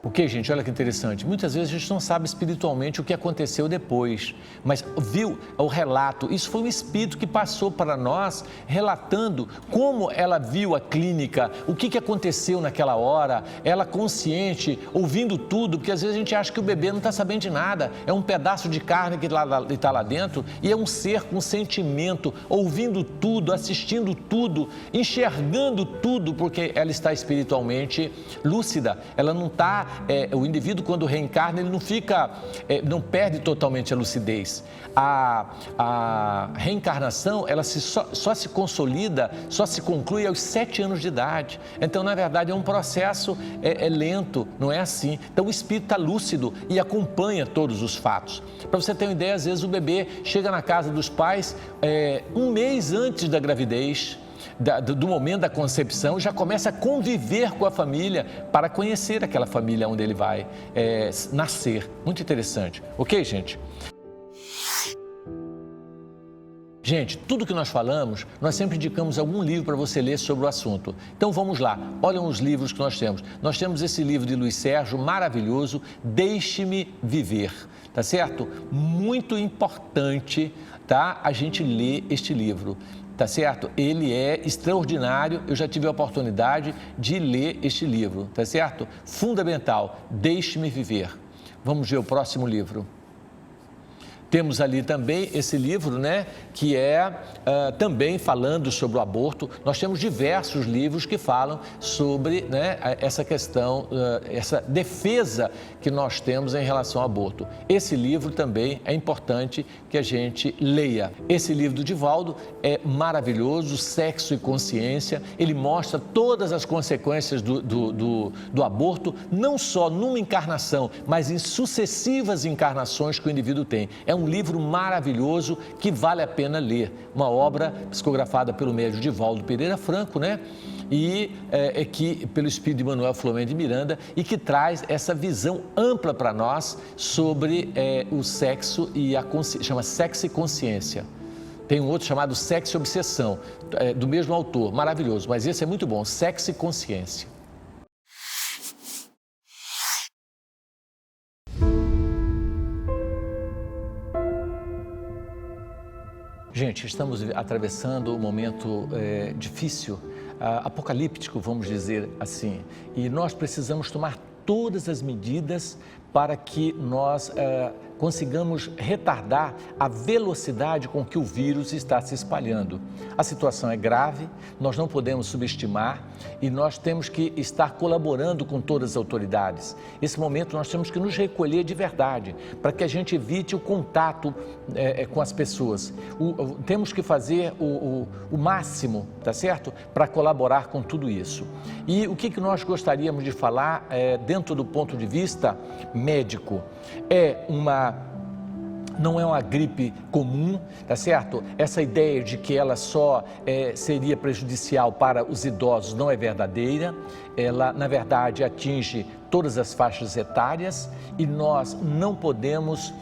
Speaker 1: Ok, gente, olha que interessante. Muitas vezes a gente não sabe espiritualmente o que aconteceu depois, mas viu o relato. Isso foi um espírito que passou para nós, relatando como ela viu a clínica, o que aconteceu naquela hora, ela consciente, ouvindo tudo, porque às vezes a gente acha que o bebê não está sabendo de nada, é um pedaço de carne que está lá dentro e é um ser com sentimento, ouvindo tudo, assistindo tudo, enxergando tudo, porque ela está espiritualmente lúcida, ela não está... o indivíduo, quando reencarna, ele não fica, não perde totalmente a lucidez. A reencarnação, ela só se consolida, só se conclui aos 7 anos de idade. Então, na verdade, é um processo lento, não é assim. Então, o espírito está lúcido e acompanha todos os fatos. Para você ter uma ideia, às vezes o bebê chega na casa dos pais um mês antes da gravidez, do momento da concepção, já começa a conviver com a família para conhecer aquela família onde ele vai nascer. Muito interessante. Ok, gente? Gente, tudo que nós falamos, nós sempre indicamos algum livro para você ler sobre o assunto. Então vamos lá, olhem os livros que nós temos. Nós temos esse livro de Luiz Sérgio, maravilhoso, Deixe-me Viver, tá certo? Muito importante, tá? A gente ler este livro. Tá certo? Ele é extraordinário, eu já tive a oportunidade de ler este livro, tá certo? Fundamental, Deixe-me Viver. Vamos ver o próximo livro. Temos ali também esse livro, né, que também falando sobre o aborto. Nós temos diversos livros que falam sobre, né, essa questão, essa defesa que nós temos em relação ao aborto. Esse livro também é importante que a gente leia. Esse livro do Divaldo é maravilhoso, Sexo e Consciência. Ele mostra todas as consequências do aborto, não só numa encarnação, mas em sucessivas encarnações que o indivíduo tem. É um livro maravilhoso que vale a pena ler. Uma obra psicografada pelo médium Divaldo Pereira Franco, né? E que pelo espírito de Manuel Flamengo de Miranda, e que traz essa visão ampla para nós sobre o sexo e a consciência, chama Sexo e Consciência. Tem um outro chamado Sexo e Obsessão, do mesmo autor, maravilhoso, mas esse é muito bom, Sexo e Consciência. Gente, estamos atravessando um momento difícil, apocalíptico, vamos dizer assim, e nós precisamos tomar todas as medidas para que nós consigamos retardar a velocidade com que o vírus está se espalhando. A situação é grave, nós não podemos subestimar e nós temos que estar colaborando com todas as autoridades. Esse momento nós temos que nos recolher de verdade, para que a gente evite o contato com as pessoas. Temos que fazer o máximo, tá certo? Para colaborar com tudo isso. E o que nós gostaríamos de falar dentro do ponto de vista médico? Não é uma gripe comum, tá certo? Essa ideia de que ela só seria prejudicial para os idosos não é verdadeira. Ela, na verdade, atinge todas as faixas etárias e nós não podemos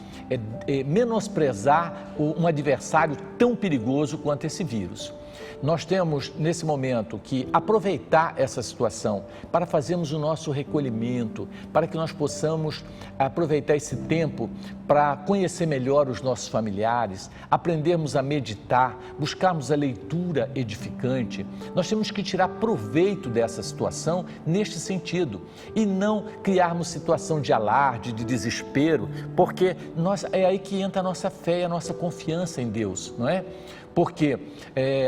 Speaker 1: menosprezar um adversário tão perigoso quanto esse vírus. Nós temos, nesse momento, que aproveitar essa situação para fazermos o nosso recolhimento, para que nós possamos aproveitar esse tempo para conhecer melhor os nossos familiares, aprendermos a meditar, buscarmos a leitura edificante. Nós temos que tirar proveito dessa situação neste sentido e não criarmos situação de alarde, de desespero, porque é aí que entra a nossa fé e a nossa confiança em Deus, não é? porque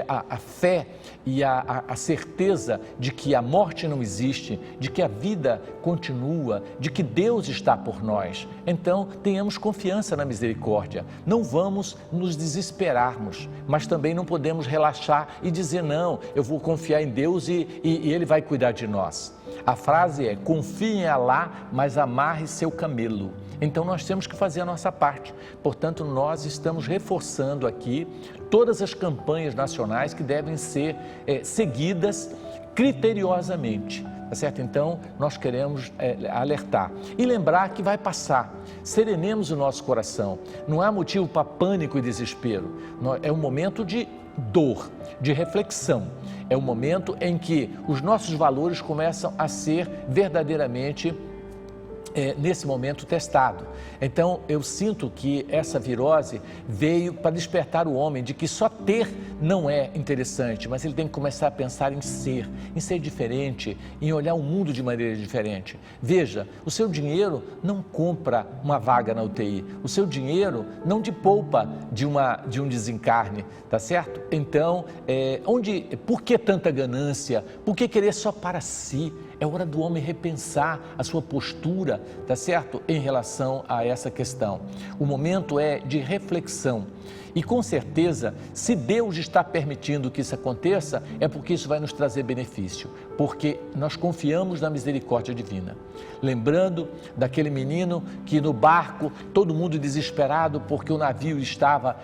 Speaker 1: a fé e a certeza de que a morte não existe, de que a vida continua, de que Deus está por nós. Então, tenhamos confiança na misericórdia. Não vamos nos desesperarmos, mas também não podemos relaxar e dizer, não, eu vou confiar em Deus e Ele vai cuidar de nós. A frase é, confie em Alá, mas amarre seu camelo. Então nós temos que fazer a nossa parte. Portanto, nós estamos reforçando aqui todas as campanhas nacionais que devem ser seguidas criteriosamente. Tá certo? Então, nós queremos alertar e lembrar que vai passar. Serenemos o nosso coração. Não há motivo para pânico e desespero. É um momento de dor, de reflexão. É um momento em que os nossos valores começam a ser verdadeiramente nesse momento testado. Então eu sinto que essa virose veio para despertar o homem de que só ter não é interessante, mas ele tem que começar a pensar em ser diferente, em olhar o mundo de maneira diferente. Veja, o seu dinheiro não compra uma vaga na UTI, o seu dinheiro não te poupa de um desencarne, tá certo? Então, por que tanta ganância? Por que querer só para si? É hora do homem repensar a sua postura, tá certo? Em relação a essa questão. O momento é de reflexão. E com certeza, se Deus está permitindo que isso aconteça, é porque isso vai nos trazer benefício, porque nós confiamos na misericórdia divina. Lembrando daquele menino que no barco, todo mundo desesperado porque o navio estava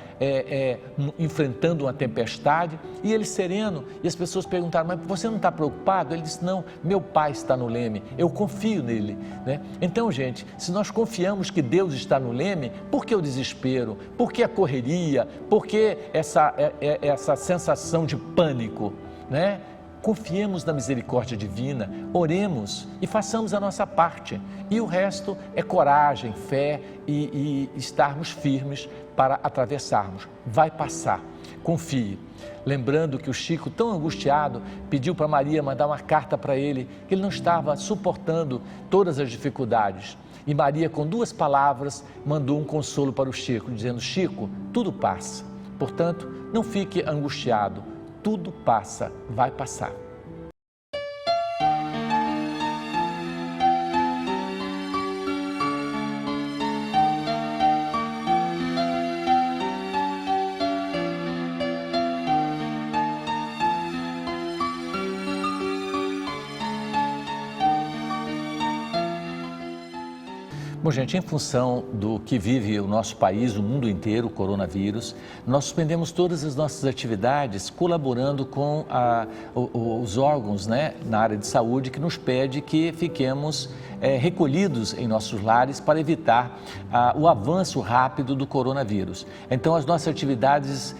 Speaker 1: enfrentando uma tempestade, e ele sereno, e as pessoas perguntaram, mas você não está preocupado? Ele disse, não, meu pai está no leme, eu confio nele, né? Então, gente, se nós confiamos que Deus está no leme, por que o desespero? Por que a correria? Por que essa sensação de pânico, né? Confiemos na misericórdia divina, oremos e façamos a nossa parte. E o resto é coragem, fé e estarmos firmes para atravessarmos. Vai passar, confie. Lembrando que o Chico, tão angustiado, pediu para Maria mandar uma carta para ele, que ele não estava suportando todas as dificuldades. E Maria, com 2 palavras, mandou um consolo para o Chico, dizendo, Chico, tudo passa. Portanto, não fique angustiado, tudo passa, vai passar. Bom, gente, em função do que vive o nosso país, o mundo inteiro, o coronavírus, nós suspendemos todas as nossas atividades colaborando com os órgãos, né, na área de saúde que nos pede que fiquemos recolhidos em nossos lares para evitar o avanço rápido do coronavírus. Então, as nossas atividades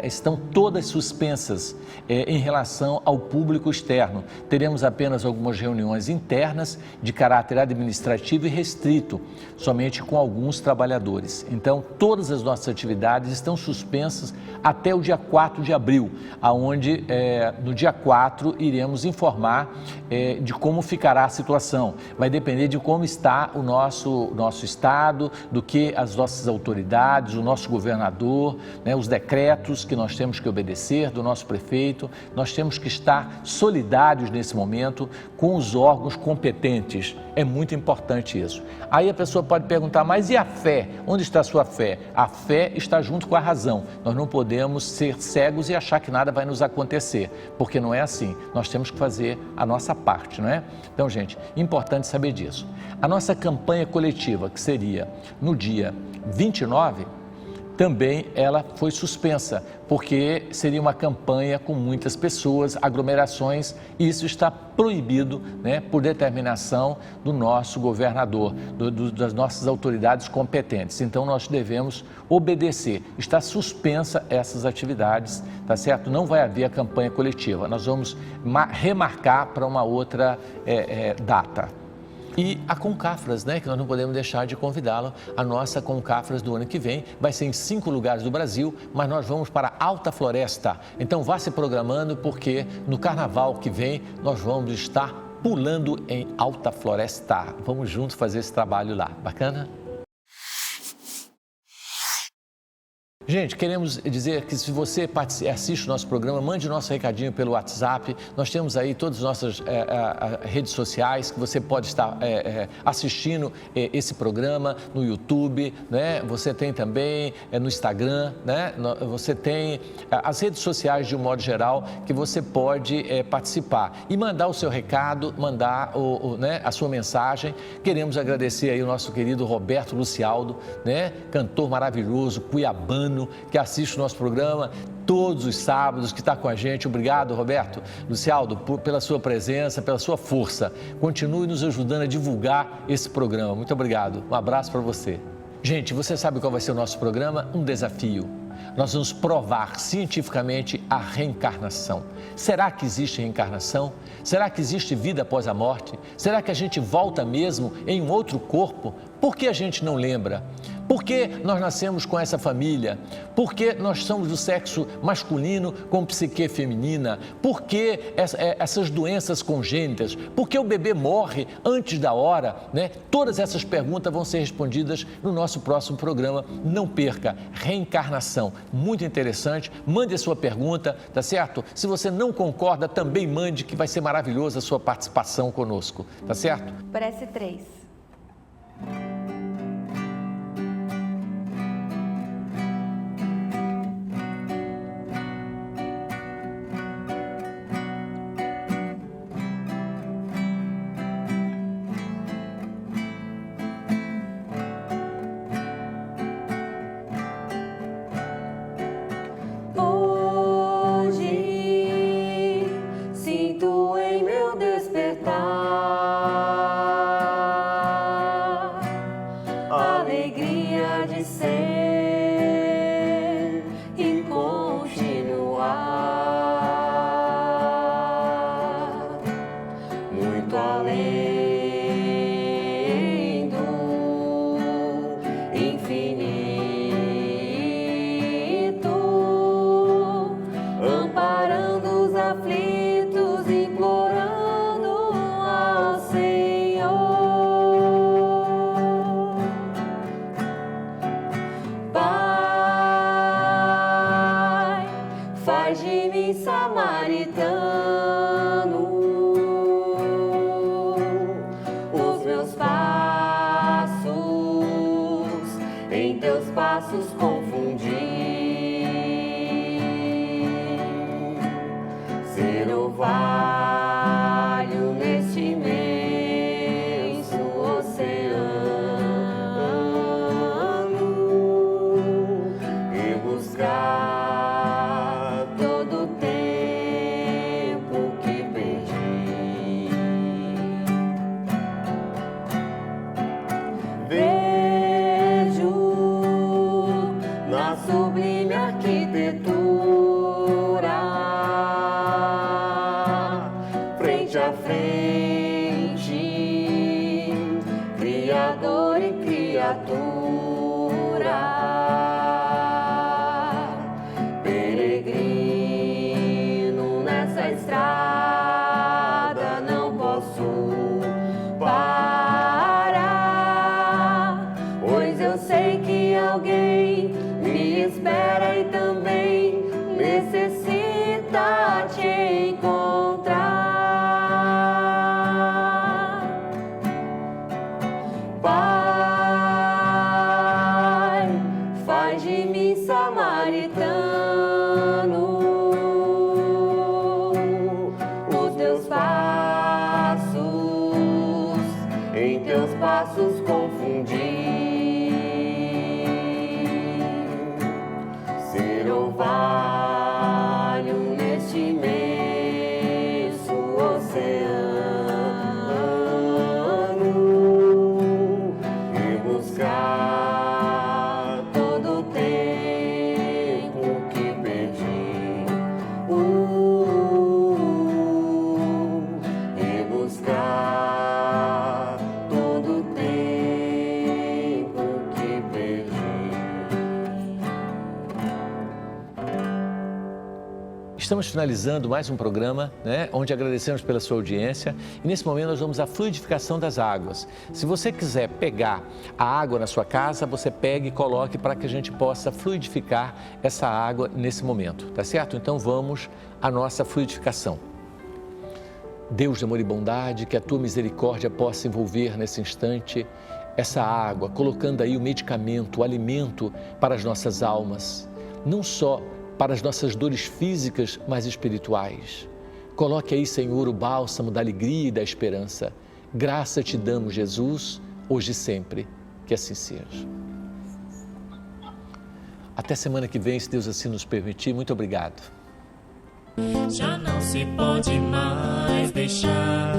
Speaker 1: estão todas suspensas em relação ao público externo. Teremos apenas algumas reuniões internas de caráter administrativo e restrito, somente com alguns trabalhadores. Então, todas as nossas atividades estão suspensas até o dia 4 de abril, onde no dia 4 iremos informar de como ficará a situação. Vai depender de como está o nosso estado, do que as nossas autoridades, o nosso governador, né, os decretos que nós temos que obedecer do nosso prefeito. Nós temos que estar solidários nesse momento com os órgãos competentes. É muito importante isso. Aí a pessoa pode perguntar, mas e a fé? Onde está a sua fé? A fé está junto com a razão. Nós não podemos ser cegos e achar que nada vai nos acontecer, porque não é assim. Nós temos que fazer a nossa parte, não é? Então, gente, importante saber disso. A nossa campanha coletiva, que seria no dia 29, também ela foi suspensa, porque seria uma campanha com muitas pessoas, aglomerações, e isso está proibido, né, por determinação do nosso governador, das nossas autoridades competentes. Então, nós devemos obedecer. Está suspensa essas atividades, tá certo? Não vai haver a campanha coletiva. Nós vamos remarcar para uma outra data. E a Concafras, né, que nós não podemos deixar de convidá-lo. A nossa Concafras do ano que vem vai ser em 5 lugares do Brasil, mas nós vamos para Alta Floresta. Então vá se programando, porque no carnaval que vem nós vamos estar pulando em Alta Floresta. Vamos juntos fazer esse trabalho lá. Bacana? Gente, queremos dizer que se você assiste o nosso programa, mande o nosso recadinho pelo WhatsApp. Nós temos aí todas as nossas redes sociais que você pode estar assistindo esse programa no YouTube, né? Você tem também no Instagram, né? Você tem as redes sociais de um modo geral que você pode participar e mandar o seu recado, mandar né, a sua mensagem. Queremos agradecer aí o nosso querido Roberto Lucialdo, né? Cantor maravilhoso, cuiabano, que assiste o nosso programa todos os sábados, que está com a gente. Obrigado, Roberto Lucialdo, pela sua presença, pela sua força. Continue nos ajudando a divulgar esse programa. Muito obrigado. Um abraço para você. Gente, você sabe qual vai ser o nosso programa? Um desafio. Nós vamos provar cientificamente a reencarnação. Será que existe reencarnação? Será que existe vida após a morte? Será que a gente volta mesmo em um outro corpo? Por que a gente não lembra? Por que nós nascemos com essa família? Por que nós somos do sexo masculino com psique feminina? Por que essas doenças congênitas? Por que o bebê morre antes da hora? Né? Todas essas perguntas vão ser respondidas no nosso próximo programa. Não perca, reencarnação. Muito interessante. Mande a sua pergunta, tá certo? Se você não concorda, também mande, que vai ser maravilhosa a sua participação conosco, tá certo?
Speaker 8: Prece 3.
Speaker 1: Estamos finalizando mais um programa, né, onde agradecemos pela sua audiência e nesse momento nós vamos à fluidificação das águas. Se você quiser pegar a água na sua casa, você pegue e coloque para que a gente possa fluidificar essa água nesse momento, tá certo? Então vamos à nossa fluidificação. Deus de amor e bondade, que a tua misericórdia possa envolver nesse instante essa água, colocando aí o medicamento, o alimento para as nossas almas, não só para as nossas dores físicas, mas espirituais. Coloque aí, Senhor, o bálsamo da alegria e da esperança. Graça te damos, Jesus, hoje e sempre. Que assim seja. Até semana que vem, se Deus assim nos permitir. Muito obrigado.
Speaker 16: Já não se pode mais deixar